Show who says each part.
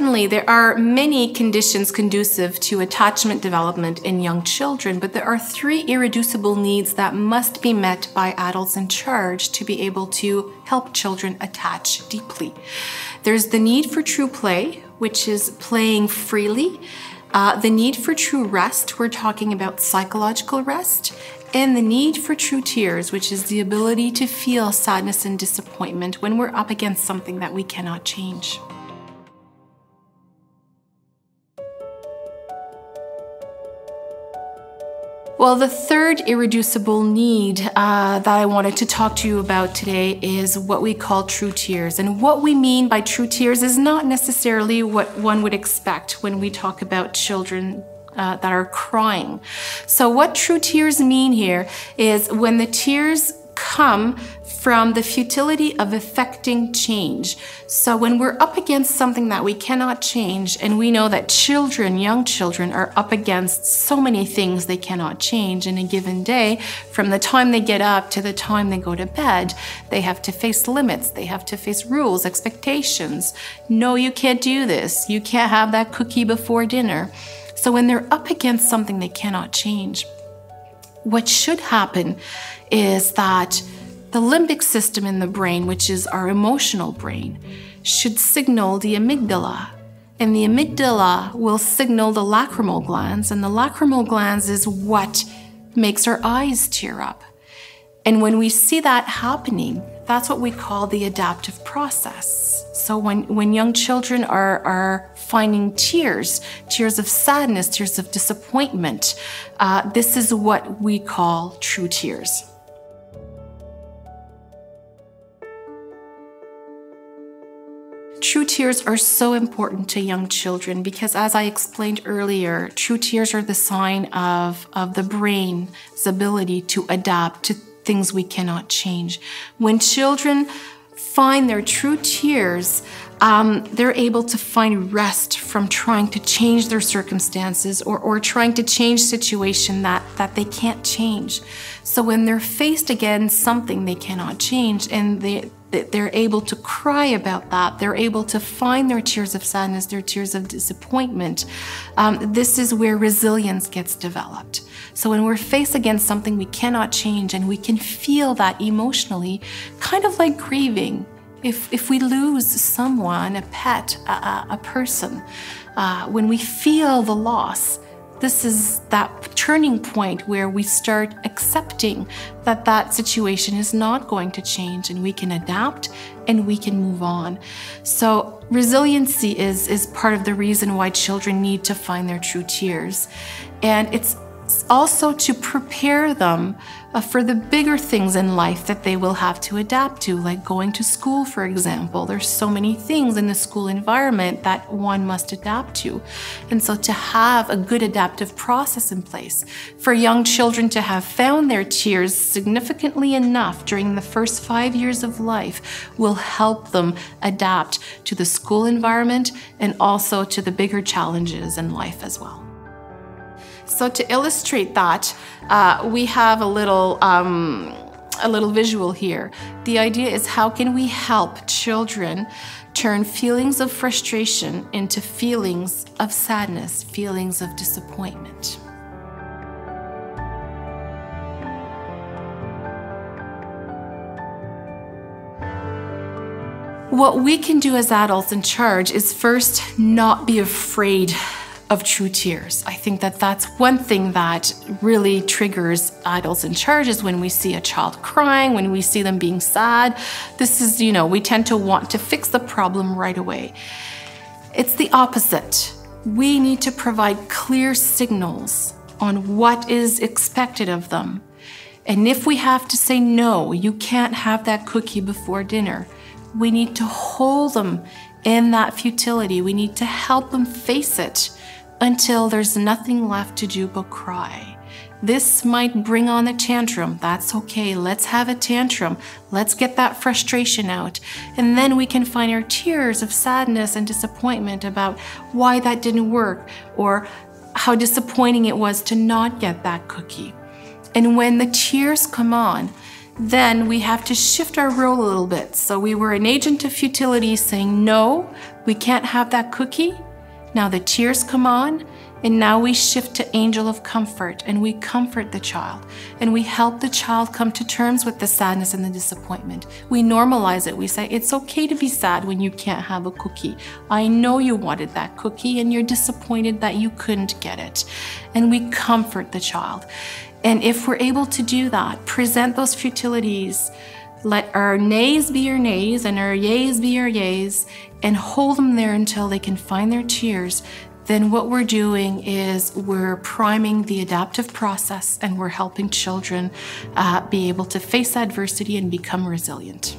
Speaker 1: certainly there are many conditions conducive to attachment development in young children, but there are 3 irreducible needs that must be met by adults in charge to be able to help children attach deeply. There's the need for true play, which is playing freely. The need for true rest, we're talking about psychological rest. And the need for true tears, which is the ability to feel sadness and disappointment when we're up against something that we cannot change. Well, the third irreducible need that I wanted to talk to you about today is what we call true tears. And what we mean by true tears is not necessarily what one would expect when we talk about children that are crying. So what true tears mean here is when the tears come from the futility of effecting change. So when we're up against something that we cannot change, and we know that children, young children, are up against so many things they cannot change in a given day, from the time they get up to the time they go to bed, they have to face limits, they have to face rules, expectations. No, you can't do this. You can't have that cookie before dinner. So when they're up against something they cannot change, what should happen is that the limbic system in the brain, which is our emotional brain, should signal the amygdala. And the amygdala will signal the lacrimal glands, and the lacrimal glands is what makes our eyes tear up. And when we see that happening, that's what we call the adaptive process. So when young children are finding tears of sadness, tears of disappointment, this is what we call true tears. True tears are so important to young children because, as I explained earlier, true tears are the sign of the brain's ability to adapt to things we cannot change. When children find their true tears, they're able to find rest from trying to change their circumstances or trying to change situation that they can't change. So when they're faced against something they cannot change and they're able to cry about that, they're able to find their tears of sadness, their tears of disappointment, this is where resilience gets developed. So when we're faced against something we cannot change and we can feel that emotionally, kind of like grieving. If we lose someone, a pet, a person, when we feel the loss, this is that turning point where we start accepting that that situation is not going to change and we can adapt and we can move on. So resiliency is part of the reason why children need to find their true tears. And it's also to prepare them for the bigger things in life that they will have to adapt to, like going to school, for example. There's so many things in the school environment that one must adapt to. And so to have a good adaptive process in place for young children to have found their tears significantly enough during the first 5 years of life will help them adapt to the school environment and also to the bigger challenges in life as well. So to illustrate that, we have a little visual here. The idea is, how can we help children turn feelings of frustration into feelings of sadness, feelings of disappointment? What we can do as adults in charge is first not be afraid of true tears. I think that that's one thing that really triggers adults in charge, is when we see a child crying, when we see them being sad. This is, we tend to want to fix the problem right away. It's the opposite. We need to provide clear signals on what is expected of them. And if we have to say, no, you can't have that cookie before dinner, we need to hold them in that futility. We need to help them face it until there's nothing left to do but cry. This might bring on a tantrum. That's okay. Let's have a tantrum. Let's get that frustration out. And then we can find our tears of sadness and disappointment about why that didn't work or how disappointing it was to not get that cookie. And when the tears come on, then we have to shift our role a little bit. So we were an agent of futility saying, no, We can't have that cookie. Now the tears come on, and now we shift to angel of comfort, and we comfort the child, and we help the child come to terms with the sadness and the disappointment. We normalize it. We say, it's okay to be sad when you can't have a cookie. I know you wanted that cookie and you're disappointed that you couldn't get it. And we comfort the child. And if we're able to do that, present those futilities, let our nays be our nays and our yays be our yays, and hold them there until they can find their tears, then what we're doing is we're priming the adaptive process, and we're helping children be able to face adversity and become resilient.